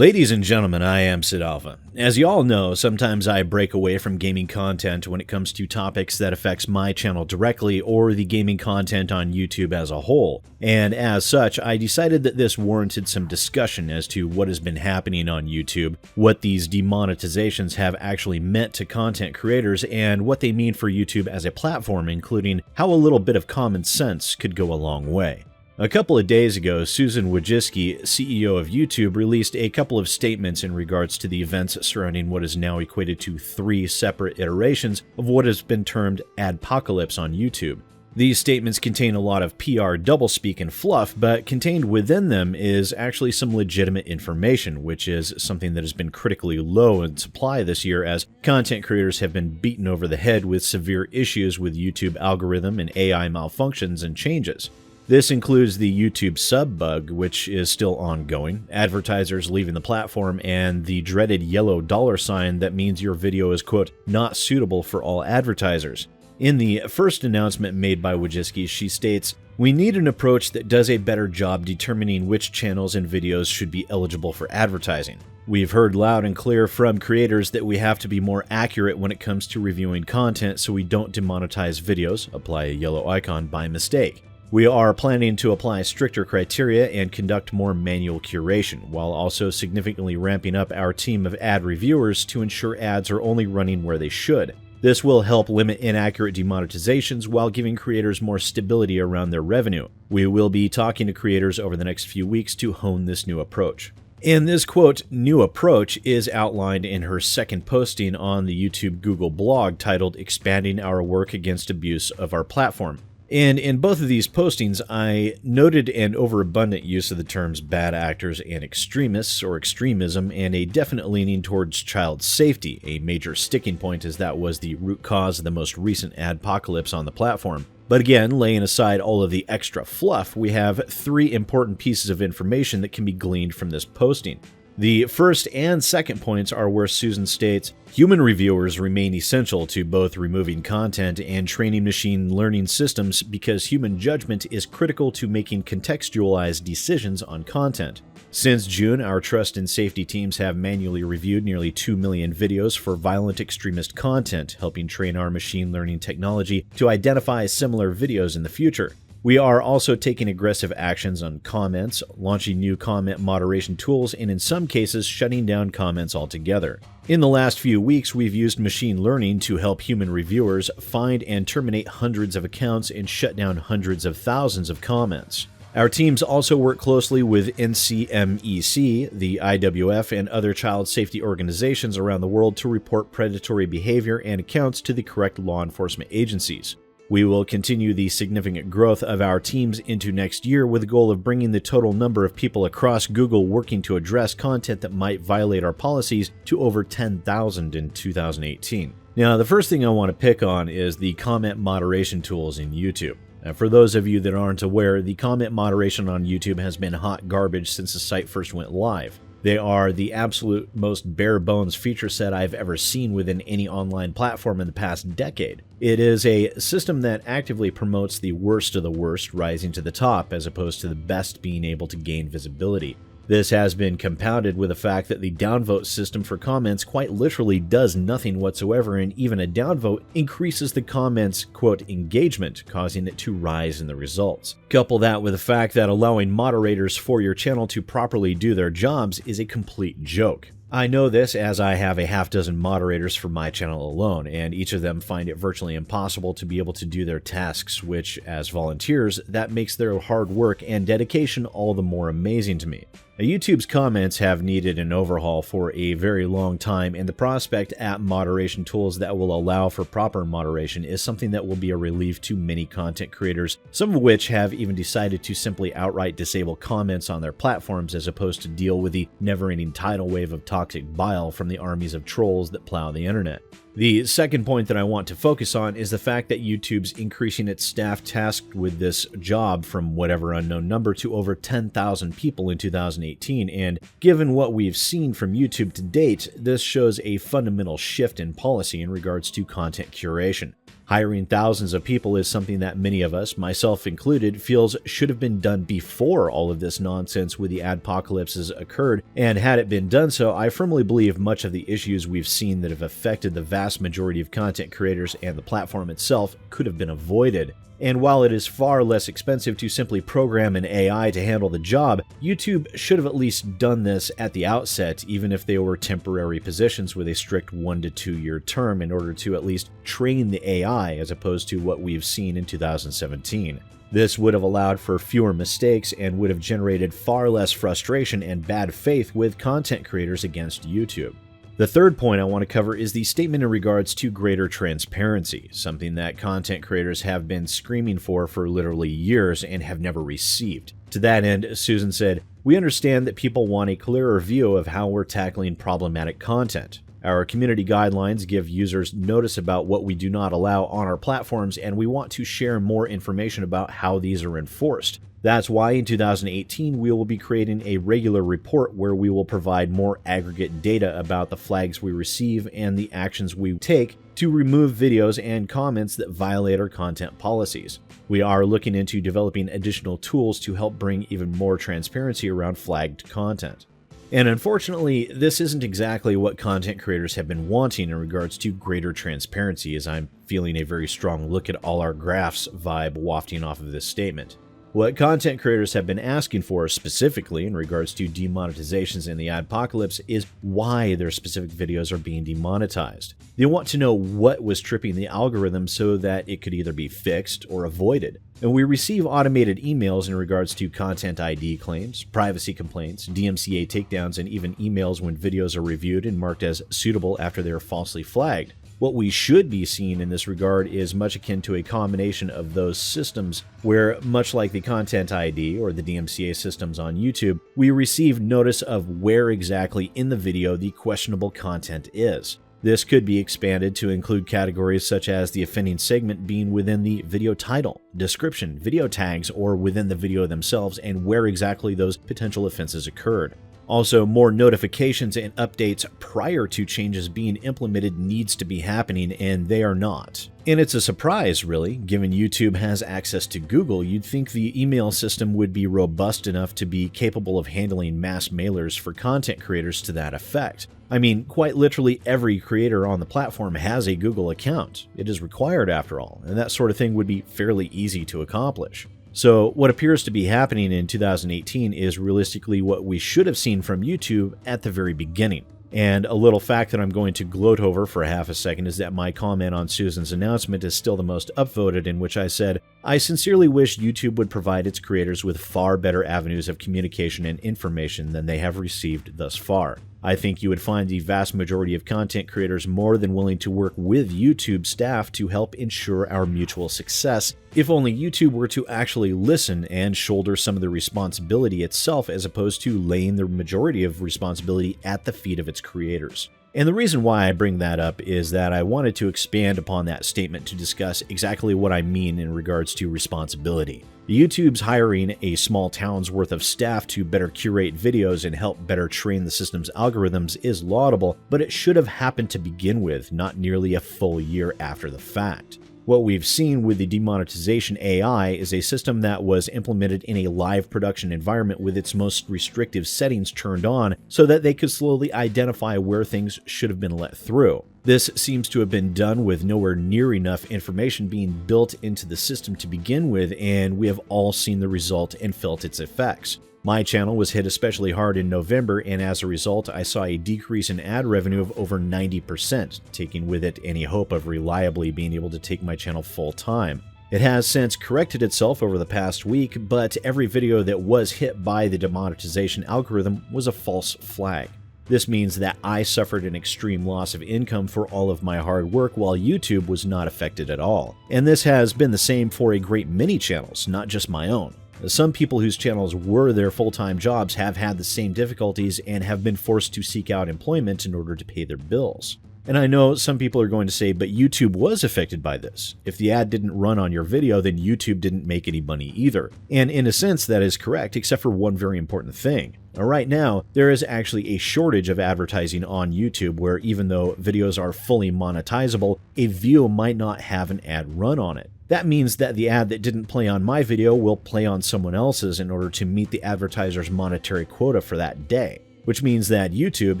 Ladies and gentlemen, I am SidAlpha. As you all know, sometimes I break away from gaming content when it comes to topics that affects my channel directly or the gaming content on YouTube as a whole. And as such, I decided that this warranted some discussion as to what has been happening on YouTube, what these demonetizations have actually meant to content creators, and what they mean for YouTube as a platform, including how a little bit of common sense could go a long way. A couple of days ago, Susan Wojcicki, CEO of YouTube, released a couple of statements in regards to the events surrounding what is now equated to 3 separate iterations of what has been termed adpocalypse on YouTube. These statements contain a lot of PR doublespeak and fluff, but contained within them is actually some legitimate information, which is something that has been critically low in supply this year as content creators have been beaten over the head with severe issues with YouTube algorithm and AI malfunctions and changes. This includes the YouTube sub bug, which is still ongoing, advertisers leaving the platform, and the dreaded yellow dollar sign that means your video is, quote, not suitable for all advertisers. In the first announcement made by Wojcicki, she states, "We need an approach that does a better job determining which channels and videos should be eligible for advertising. We've heard loud and clear from creators that we have to be more accurate when it comes to reviewing content so we don't demonetize videos, apply a yellow icon, by mistake. We are planning to apply stricter criteria and conduct more manual curation, while also significantly ramping up our team of ad reviewers to ensure ads are only running where they should. This will help limit inaccurate demonetizations while giving creators more stability around their revenue. We will be talking to creators over the next few weeks to hone this new approach." And this, quote, new approach is outlined in her second posting on the YouTube Google blog titled Expanding Our Work Against Abuse of Our Platform. And in both of these postings, I noted an overabundant use of the terms bad actors and extremists or extremism, and a definite leaning towards child safety, a major sticking point as that was the root cause of the most recent adpocalypse on the platform. But again, laying aside all of the extra fluff, we have 3 important pieces of information that can be gleaned from this posting. The first and second points are where Susan states, human reviewers remain essential to both removing content and training machine learning systems because human judgment is critical to making contextualized decisions on content. Since June, our trust and safety teams have manually reviewed nearly 2 million videos for violent extremist content, helping train our machine learning technology to identify similar videos in the future. We are also taking aggressive actions on comments, launching new comment moderation tools, and in some cases, shutting down comments altogether. In the last few weeks, we've used machine learning to help human reviewers find and terminate hundreds of accounts and shut down hundreds of thousands of comments. Our teams also work closely with NCMEC, the IWF, and other child safety organizations around the world to report predatory behavior and accounts to the correct law enforcement agencies. We will continue the significant growth of our teams into next year with the goal of bringing the total number of people across Google working to address content that might violate our policies to over 10,000 in 2018. Now, the first thing I want to pick on is the comment moderation tools in YouTube. Now, for those of you that aren't aware, the comment moderation on YouTube has been hot garbage since the site first went live. They are the absolute most bare-bones feature set I've ever seen within any online platform in the past decade. It is a system that actively promotes the worst of the worst rising to the top, as opposed to the best being able to gain visibility. This has been compounded with the fact that the downvote system for comments quite literally does nothing whatsoever, and even a downvote increases the comments' quote engagement, causing it to rise in the results. Couple that with the fact that allowing moderators for your channel to properly do their jobs is a complete joke. I know this as I have a half dozen moderators for my channel alone, and each of them find it virtually impossible to be able to do their tasks, which, as volunteers, that makes their hard work and dedication all the more amazing to me. YouTube's comments have needed an overhaul for a very long time, and the prospect at moderation tools that will allow for proper moderation is something that will be a relief to many content creators, some of which have even decided to simply outright disable comments on their platforms as opposed to deal with the never-ending tidal wave of toxic bile from the armies of trolls that plow the internet. The second point that I want to focus on is the fact that YouTube's increasing its staff tasked with this job from whatever unknown number to over 10,000 people in 2018, and given what we've seen from YouTube to date, this shows a fundamental shift in policy in regards to content curation. Hiring thousands of people is something that many of us, myself included, feels should have been done before all of this nonsense with the adpocalypses occurred, and had it been done so, I firmly believe much of the issues we've seen that have affected the vast majority of content creators and the platform itself could have been avoided. And while it is far less expensive to simply program an AI to handle the job, YouTube should have at least done this at the outset, even if they were temporary positions with a strict 1 to 2 year term in order to at least train the AI as opposed to what we've seen in 2017. This would have allowed for fewer mistakes and would have generated far less frustration and bad faith with content creators against YouTube. The third point I want to cover is the statement in regards to greater transparency, something that content creators have been screaming for literally years and have never received. To that end, Susan said, "We understand that people want a clearer view of how we're tackling problematic content. Our community guidelines give users notice about what we do not allow on our platforms, and we want to share more information about how these are enforced. That's why in 2018 we will be creating a regular report where we will provide more aggregate data about the flags we receive and the actions we take to remove videos and comments that violate our content policies. We are looking into developing additional tools to help bring even more transparency around flagged content." And unfortunately, this isn't exactly what content creators have been wanting in regards to greater transparency, as I'm feeling a very strong look at all our graphs vibe wafting off of this statement. What content creators have been asking for specifically in regards to demonetizations in the adpocalypse is why their specific videos are being demonetized. They want to know what was tripping the algorithm so that it could either be fixed or avoided. And we receive automated emails in regards to content ID claims, privacy complaints, DMCA takedowns, and even emails when videos are reviewed and marked as suitable after they are falsely flagged. What we should be seeing in this regard is much akin to a combination of those systems where, much like the Content ID or the DMCA systems on YouTube, we receive notice of where exactly in the video the questionable content is. This could be expanded to include categories such as the offending segment being within the video title, description, video tags, or within the video themselves, and where exactly those potential offenses occurred. Also, more notifications and updates prior to changes being implemented needs to be happening, and they are not. And it's a surprise, really. Given YouTube has access to Google, you'd think the email system would be robust enough to be capable of handling mass mailers for content creators to that effect. I mean, quite literally every creator on the platform has a Google account. It is required after all, and that sort of thing would be fairly easy to accomplish. So what appears to be happening in 2018 is realistically what we should have seen from YouTube at the very beginning. And a little fact that I'm going to gloat over for half a second is that my comment on Susan's announcement is still the most upvoted, in which I said, "I sincerely wish YouTube would provide its creators with far better avenues of communication and information than they have received thus far. I think you would find the vast majority of content creators more than willing to work with YouTube staff to help ensure our mutual success, if only YouTube were to actually listen and shoulder some of the responsibility itself as opposed to laying the majority of responsibility at the feet of its creators." And the reason why I bring that up is that I wanted to expand upon that statement to discuss exactly what I mean in regards to responsibility. YouTube's hiring a small town's worth of staff to better curate videos and help better train the system's algorithms is laudable, but it should have happened to begin with, not nearly a full year after the fact. What we've seen with the demonetization AI is a system that was implemented in a live production environment with its most restrictive settings turned on so that they could slowly identify where things should have been let through. This seems to have been done with nowhere near enough information being built into the system to begin with, and we have all seen the result and felt its effects. My channel was hit especially hard in November, and as a result, I saw a decrease in ad revenue of over 90%, taking with it any hope of reliably being able to take my channel full time. It has since corrected itself over the past week, but every video that was hit by the demonetization algorithm was a false flag. This means that I suffered an extreme loss of income for all of my hard work while YouTube was not affected at all. And this has been the same for a great many channels, not just my own. Some people whose channels were their full-time jobs have had the same difficulties and have been forced to seek out employment in order to pay their bills. And I know some people are going to say, but YouTube was affected by this. If the ad didn't run on your video, then YouTube didn't make any money either. And in a sense, that is correct, except for one very important thing. Now, right now, there is actually a shortage of advertising on YouTube where even though videos are fully monetizable, a view might not have an ad run on it. That means that the ad that didn't play on my video will play on someone else's in order to meet the advertiser's monetary quota for that day. Which means that YouTube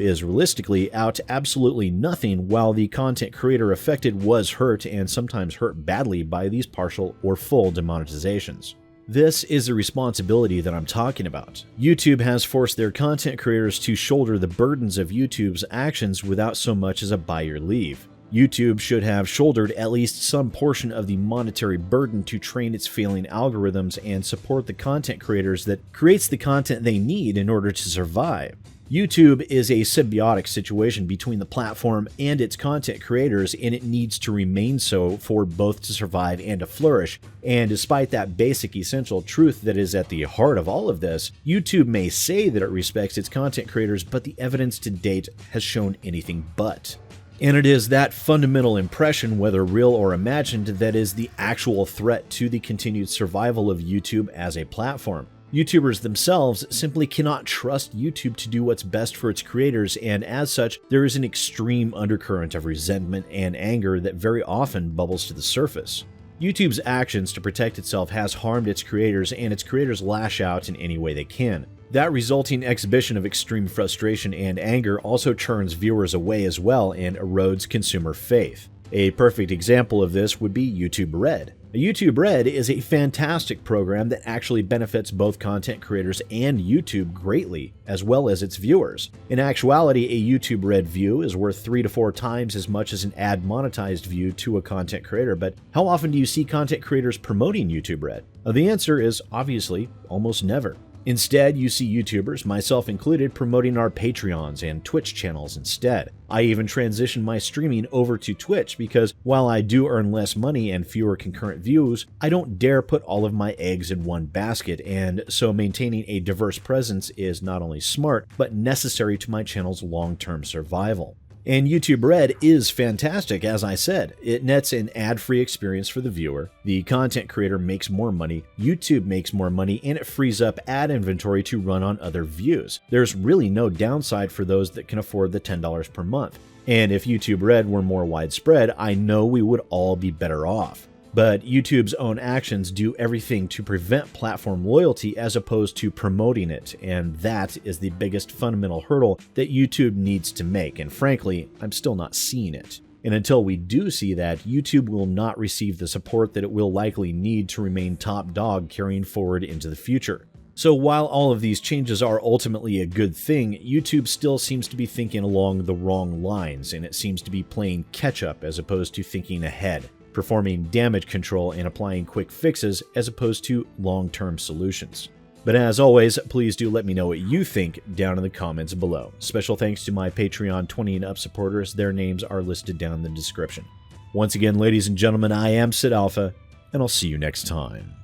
is realistically out absolutely nothing while the content creator affected was hurt and sometimes hurt badly by these partial or full demonetizations. This is the responsibility that I'm talking about. YouTube has forced their content creators to shoulder the burdens of YouTube's actions without so much as a buy your leave. YouTube should have shouldered at least some portion of the monetary burden to train its failing algorithms and support the content creators that creates the content they need in order to survive. YouTube is a symbiotic situation between the platform and its content creators, and it needs to remain so for both to survive and to flourish. And despite that basic essential truth that is at the heart of all of this, YouTube may say that it respects its content creators, but the evidence to date has shown anything but. And it is that fundamental impression, whether real or imagined, that is the actual threat to the continued survival of YouTube as a platform. YouTubers themselves simply cannot trust YouTube to do what's best for its creators, and as such, there is an extreme undercurrent of resentment and anger that very often bubbles to the surface. YouTube's actions to protect itself has harmed its creators, and its creators lash out in any way they can. That resulting exhibition of extreme frustration and anger also turns viewers away as well and erodes consumer faith. A perfect example of this would be YouTube Red. YouTube Red is a fantastic program that actually benefits both content creators and YouTube greatly, as well as its viewers. In actuality, a YouTube Red view is worth 3 to 4 times as much as an ad-monetized view to a content creator, but how often do you see content creators promoting YouTube Red? The answer is obviously almost never. Instead, you see YouTubers, myself included, promoting our Patreons and Twitch channels instead. I even transitioned my streaming over to Twitch because while I do earn less money and fewer concurrent views, I don't dare put all of my eggs in one basket, and so maintaining a diverse presence is not only smart, but necessary to my channel's long-term survival. And YouTube Red is fantastic, as I said. It nets an ad-free experience for the viewer, the content creator makes more money, YouTube makes more money, and it frees up ad inventory to run on other views. There's really no downside for those that can afford the $10 per month. And if YouTube Red were more widespread, I know we would all be better off. But YouTube's own actions do everything to prevent platform loyalty as opposed to promoting it, and that is the biggest fundamental hurdle that YouTube needs to make, and frankly, I'm still not seeing it. And until we do see that, YouTube will not receive the support that it will likely need to remain top dog carrying forward into the future. So while all of these changes are ultimately a good thing, YouTube still seems to be thinking along the wrong lines, and it seems to be playing catch-up as opposed to thinking ahead, performing damage control and applying quick fixes as opposed to long-term solutions. But as always, please do let me know what you think down in the comments below. Special thanks to my Patreon 20 and up supporters. Their names are listed down in the description. Once again, ladies and gentlemen, I am SidAlpha, and I'll see you next time.